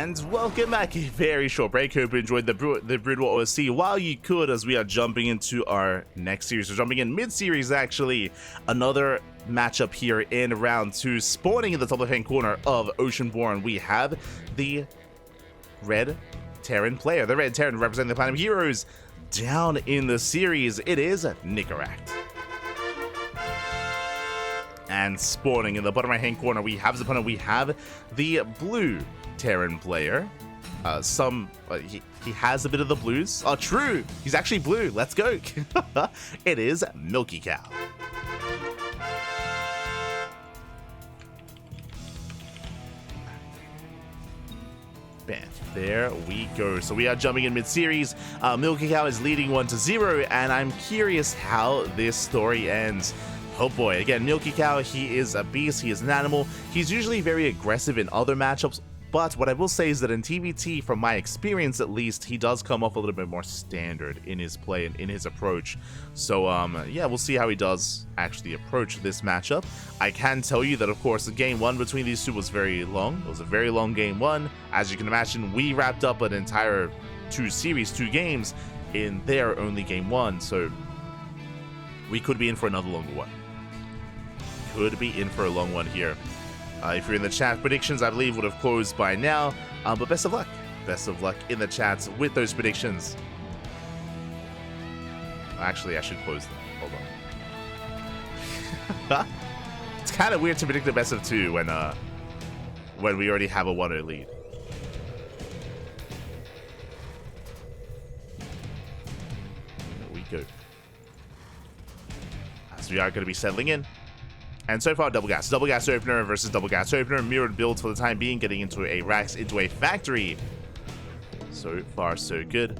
And welcome back. A very short break. Hope you enjoyed the Brood War OSC while you could, as we are jumping into our next series. We're jumping in mid-series, actually. Another matchup here in round 2. Spawning in the top left-hand corner of Oceanborn, we have the Red Terran player. The Red Terran representing the Platinum Heroes. Down in the series, it is Nicoract. And spawning in the bottom right-hand corner, we have his opponent. We have the Blue Terran player. He has a bit of the blues. Oh, true. He's actually blue. Let's go. It is MilkiCow. Bam. There we go. So we are jumping in mid-series. MilkiCow is leading 1-0, and I'm curious how this story ends. Oh boy, again, MilkiCow, he is a beast, he is an animal. He's usually very aggressive in other matchups, but what I will say is that in TvT, from my experience at least, he does come off a little bit more standard in his play and in his approach. So, yeah, we'll see how he does actually approach this matchup. I can tell you that, of course, the game 1 between these two was very long. It was a very long game 1. As you can imagine, we wrapped up an entire 2 games in their only game 1, so we could be in for another longer one. Could be in for a long one here. If you're in the chat, predictions I believe would have closed by now, but best of luck. Best of luck in the chats with those predictions. Actually, I should close them. Hold on. It's kind of weird to predict the best of 2 when we already have a 1-0 lead. There we go. As we are going to be settling in. And so far, double gas opener versus double gas opener. Mirrored builds for the time being, getting into a Rax, into a factory. So far, so good.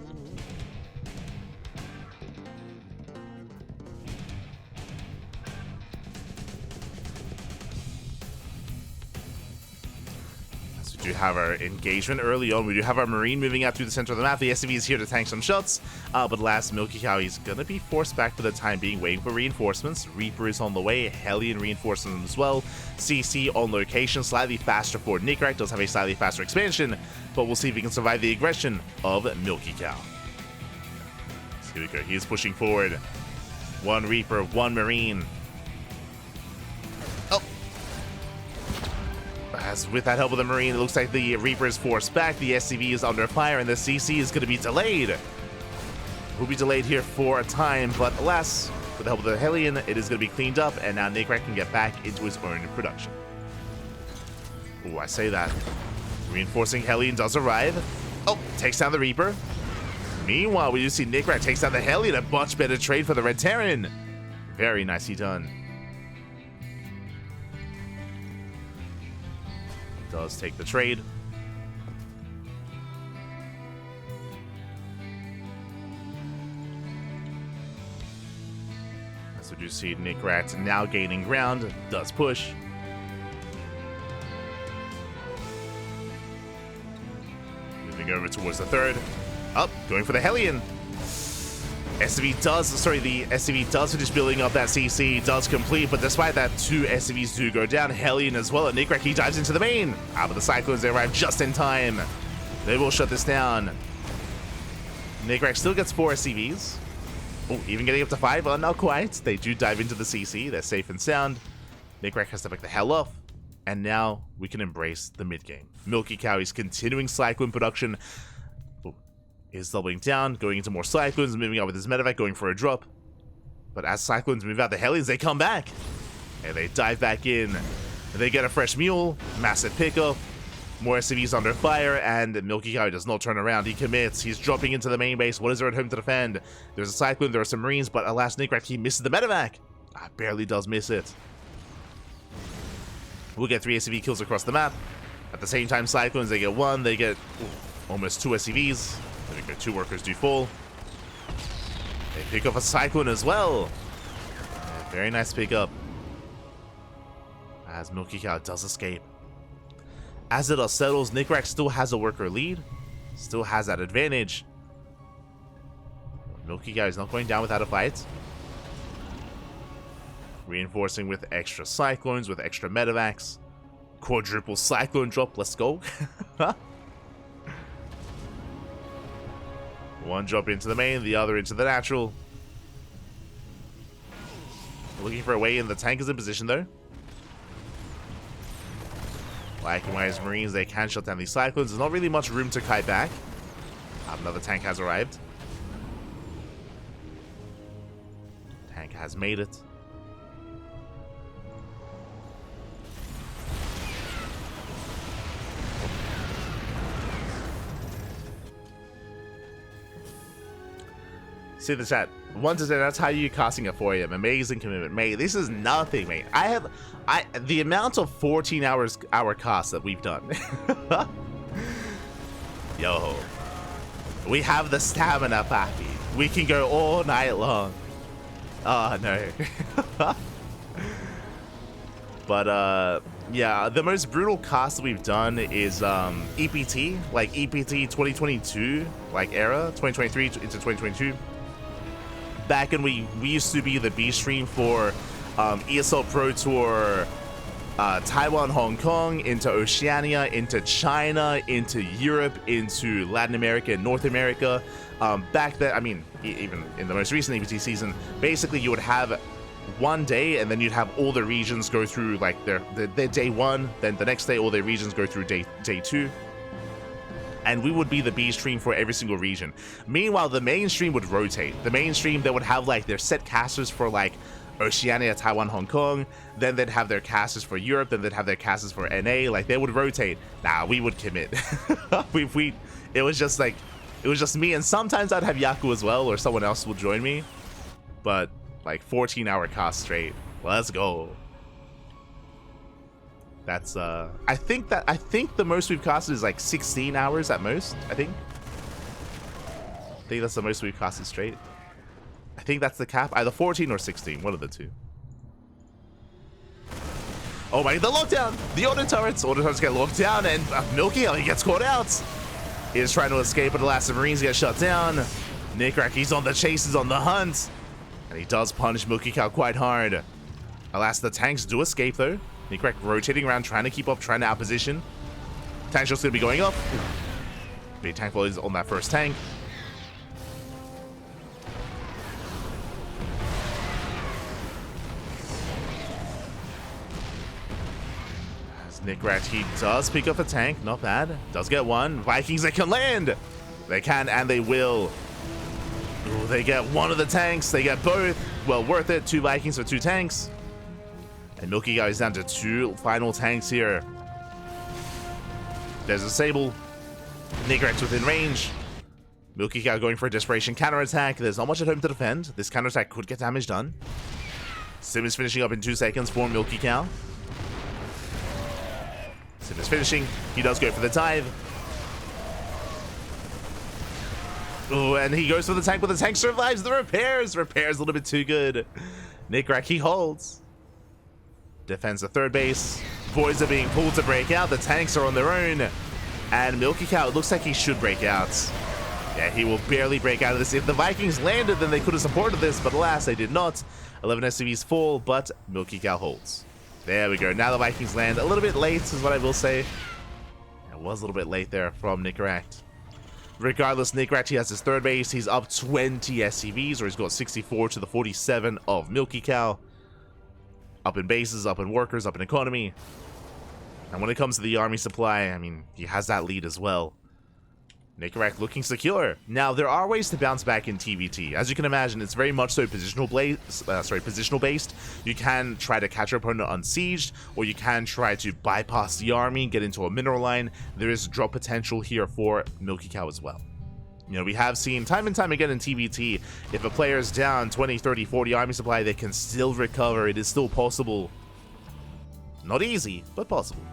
So we do have our engagement early on. We do have our Marine moving out through the center of the map. The SCV is here to tank some shots. But last, MilkiCow, he's going to be forced back for the time being, waiting for reinforcements. Reaper is on the way. Hellion reinforcing them as well. CC on location, slightly faster for Nicoract. Does have a slightly faster expansion, but we'll see if he can survive the aggression of MilkiCow. So here we go. He is pushing forward. 1 Reaper, 1 Marine. Oh! As with that help of the Marine, it looks like the Reaper is forced back. The SCV is under fire, and the CC is going to be delayed. Will be delayed here for a time, but alas, with the help of the Hellion, it is going to be cleaned up, and now Nicoract can get back into his own production. Oh, I say that. Reinforcing Hellion does arrive. Oh, takes down the Reaper. Meanwhile, we do see Nicoract takes down the Hellion. A much better trade for the Red Terran. Very nicely done. Does take the trade. So you see Nicoract now gaining ground, does push. Moving over towards the third. Up, going for the Hellion. The SCV does finish building up that CC, does complete, but despite that, 2 SCVs do go down. Hellion as well, and Nicoract, he dives into the main. But the Cyclones, they arrive just in time. They will shut this down. Nicoract still gets 4 SCVs. Oh, even getting up to 5? Not quite. They do dive into the CC. They're safe and sound. Nicoract has to back the hell off. And now we can embrace the mid-game. MilkiCow is continuing Cyclone production. Oh, is doubling down, going into more Cyclones, moving out with his medevac, going for a drop. But as Cyclones move out the Hellions, they come back. And they dive back in. And they get a fresh mule. Massive pickup. More SCVs under fire, and MilkiCow does not turn around. He commits. He's dropping into the main base. What is there at home to defend? There's a Cyclone, there are some Marines, but alas, Nicoract, he misses the medevac. Barely does miss it. We'll get 3 SCV kills across the map. At the same time, Cyclones, they get 1. They get almost 2 SCVs. There we go, 2 workers do fall. They pick up a Cyclone as well. Very nice pickup. As MilkiCow does escape. As it all settles, Nicoract still has a worker lead. Still has that advantage. MilkiCow is not going down without a fight. Reinforcing with extra Cyclones, with extra medevacs. Quadruple Cyclone drop, let's go. One drop into the main, the other into the natural. Looking for a way in. The tank is in position though. Likewise, Marines, they can shut down these Cyclones. There's not really much room to kite back. Another tank has arrived. Tank has made it. See the chat. 1 to 10, that's how you casting at 4 AM. Amazing commitment. Mate, this is nothing, mate. The amount of 14 hour casts that we've done. Yo. We have the stamina, papi. We can go all night long. Oh, no. But, yeah, the most brutal cast that we've done is EPT. Like, EPT 2022, like, era. 2023 into 2022. Back when we used to be the B stream for ESL Pro Tour, Taiwan, Hong Kong, into Oceania, into China, into Europe, into Latin America and North America. Back then, I mean, even in the most recent APT season, basically you would have one day and then you'd have all the regions go through like their day one, then the next day all their regions go through day two. And we would be the B stream for every single region. Meanwhile, the main stream would rotate. The main stream, they would have like their set casters for like Oceania, Taiwan, Hong Kong. Then they'd have their casters for Europe. Then they'd have their casters for NA. Like they would rotate. Nah, we would commit. It was just me. And sometimes I'd have Yaku as well, or someone else would join me. But like 14-hour cast straight. Let's go. That's I think the most we've casted is like 16 hours at most. I think that's the most we've casted straight. I think that's the cap, either 14 or 16, one of the two. Oh my, the lockdown, the auto turrets get locked down, and MilkiCow, he gets caught out. He is trying to escape, but the last Marines get shut down. Nicoract, he's on the chase, he's on the hunt, and he does punish MilkiCow quite hard. Alas, the tanks do escape though. Nicoract rotating around, trying to keep up, trying to outposition. Tank shot's gonna be going up. Big tank volleys on that first tank. As Nicoract, he does pick up a tank, not bad. Does get one. Vikings, they can land. They can and they will. Ooh, they get one of the tanks. They get both. Well, worth it. 2 Vikings for 2 tanks. And MilkiCow is down to 2 final tanks here. There's a Sable. Nicoract within range. MilkiCow going for a desperation counterattack. There's not much at home to defend. This counterattack could get damage done. Sim is finishing up in 2 seconds for MilkiCow. Sim is finishing. He does go for the dive. Oh, and he goes for the tank, but the tank survives the repairs. Repairs a little bit too good. Nicoract, he holds. Defends the third base. Voids are being pulled to break out. The tanks are on their own. And MilkiCow, it looks like he should break out. Yeah, he will barely break out of this. If the Vikings landed, then they could have supported this, but alas, they did not. 11 SCVs fall, but MilkiCow holds. There we go. Now the Vikings land. A little bit late is what I will say. It was a little bit late there from Nicoract. Regardless, Nicoract, he has his third base. He's up 20 SCVs, or he's got 64 to the 47 of MilkiCow. Up in bases, up in workers, up in economy. And when it comes to the army supply, I mean, he has that lead as well. Nicoract looking secure. Now, there are ways to bounce back in TvT. As you can imagine, it's very much so positional based. You can try to catch your opponent unsieged, or you can try to bypass the army, get into a mineral line. There is drop potential here for MilkiCow as well. You know, we have seen time and time again in TvT, if a player is down 20, 30, 40 army supply, they can still recover. It is still possible. Not easy, but possible.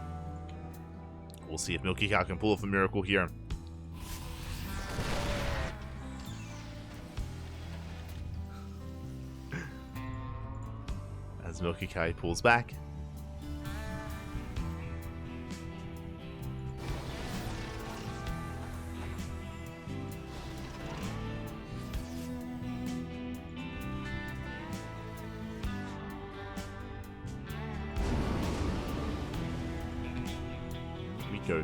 We'll see if MilkiCow can pull off a miracle here. As MilkiCow pulls back. Go.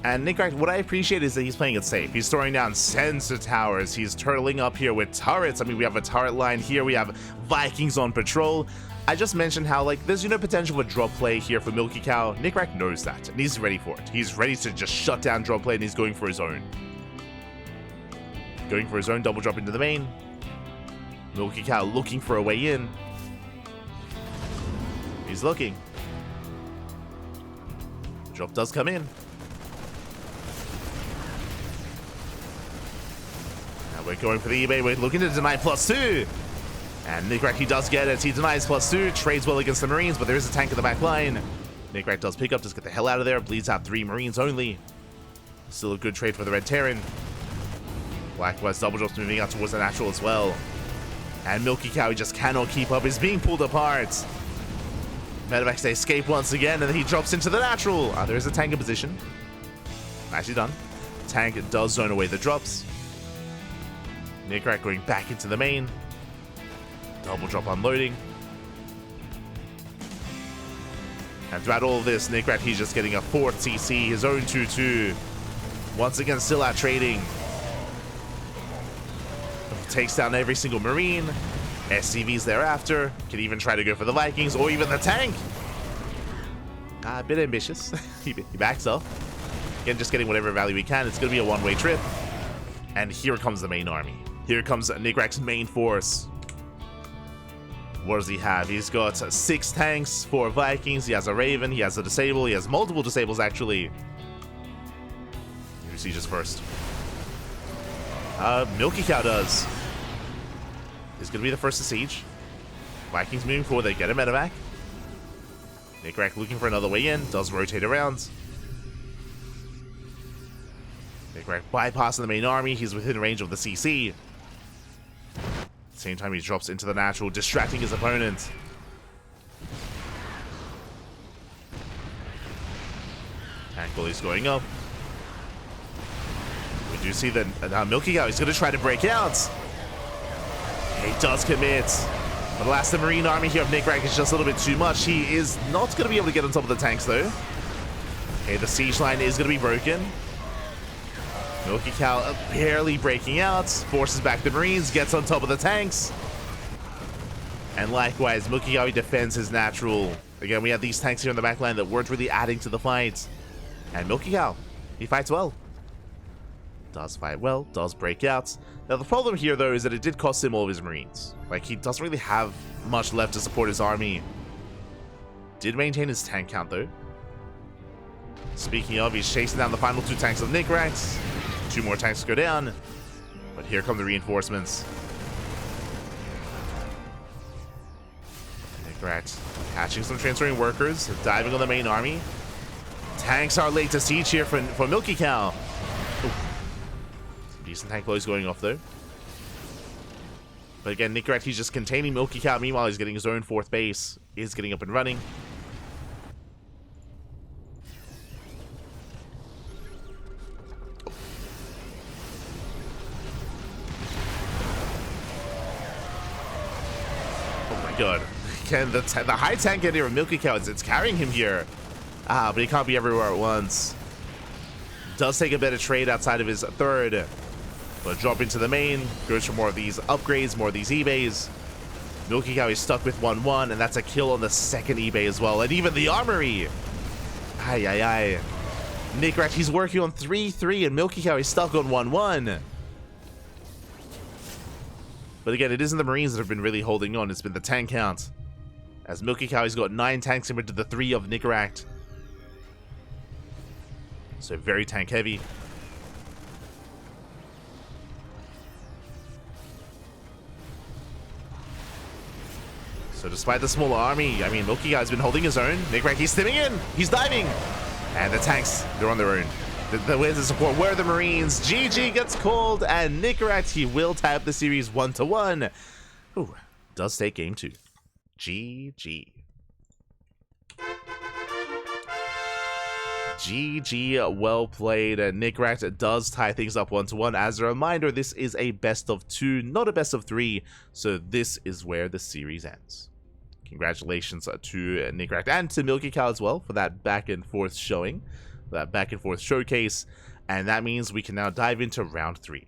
And Nicoract, what I appreciate is that he's playing it safe. He's throwing down sensor towers. He's turtling up here with turrets. I mean, we have a turret line here. We have Vikings on patrol. I just mentioned how, like, there's, you know, potential for drop play here for MilkiCow. Nicoract knows that, and he's ready for it. He's ready to just shut down drop play, and he's going for his own. Going for his own double drop into the main. MilkiCow looking for a way in. He's looking. Drop does come in. Now we're going for the eBay. We're looking to deny +2. And Nicoract, he does get it. He denies +2. Trades well against the Marines, but there is a tank in the back line. Nicoract does pick up. Just get the hell out of there. Bleeds out 3 Marines only. Still a good trade for the Red Terran. Black-West double drops moving out towards the natural as well. And MilkiCow, he just cannot keep up. He's being pulled apart. Medevacs, they escape once again, and then he drops into the natural. There is a tank in position. Nicely done. Tank does zone away the drops. Nicoract going back into the main. Double drop unloading. And throughout all of this, Nicoract, he's just getting a 4th CC, his own 2-2. Once again, still out trading. Takes down every single Marine. SCVs thereafter. Can even try to go for the Vikings or even the tank. A bit ambitious. he backs off. Again, just getting whatever value he can. It's going to be a one-way trip. And here comes the main army. Here comes Nicoract's main force. What does he have? He's got 6 tanks, 4 Vikings. He has a Raven. He has a Disable. He has multiple Disables, actually. Who sieges first? MilkiCow does. He's going to be the first to siege. Vikings moving forward. They get a medevac. Nicoract looking for another way in. Does rotate around. Nicoract bypassing the main army. He's within range of the CC. At the same time, he drops into the natural, distracting his opponent. Tank bullies going up. We do see that MilkiCow is going to try to break out. He does commit. But the last Marine army here of Nicoract is just a little bit too much. He is not going to be able to get on top of the tanks, though. Okay, the siege line is going to be broken. MilkiCow barely breaking out. Forces back the Marines, gets on top of the tanks. And likewise, MilkiCow defends his natural. Again, we have these tanks here in the back line that weren't really adding to the fight. And MilkiCow, he fights well. Does fight well, does break out. Now the problem here though is that it did cost him all of his Marines. Like, he doesn't really have much left to support his army. Did maintain his tank count though. Speaking of, he's chasing down the final 2 tanks of Nicoract. 2 more tanks go down. But here come the reinforcements. Nicoract catching some transferring workers, diving on the main army. Tanks are late to siege here for MilkiCow. Decent tank blows going off though. But again, Nicoract, he's just containing MilkiCow. Meanwhile, he's getting his own 4th base. Is getting up and running. Oh my god. Again, the high tank in here of MilkiCow, it's carrying him here. But he can't be everywhere at once. Does take a bit of trade outside of his 3rd. But drop into the main, goes for more of these upgrades, more of these eBays. MilkiCow is stuck with 1-1, and that's a kill on the 2nd eBay as well. And even the armory. Ay, ay, ay. Nicoract, he's working on 3-3, and MilkiCow is stuck on 1-1. But again, it isn't the Marines that have been really holding on. It's been the tank count. As MilkiCow has got 9 tanks compared to the 3 of Nicoract. So very tank heavy. So despite the smaller army, I mean, MilkiCow has been holding his own. Nicoract, he's stimming in. He's diving. And the tanks, they're on their own. Where's the support? Where are the Marines? GG gets called, and Nicoract, he will tie up the series 1-1. Ooh, does take game 2. GG. GG, well played. Nicoract does tie things up 1-1. As a reminder, this is a best of 2, not a best of 3. So this is where the series ends. Congratulations to Nicoract and to MilkiCow as well for that back and forth showing. that back and forth showcase, and that means we can now dive into round 3.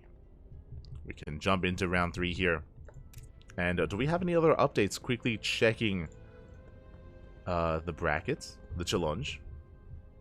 We can jump into round 3 here. And do we have any other updates? Quickly checking the brackets, the challenge.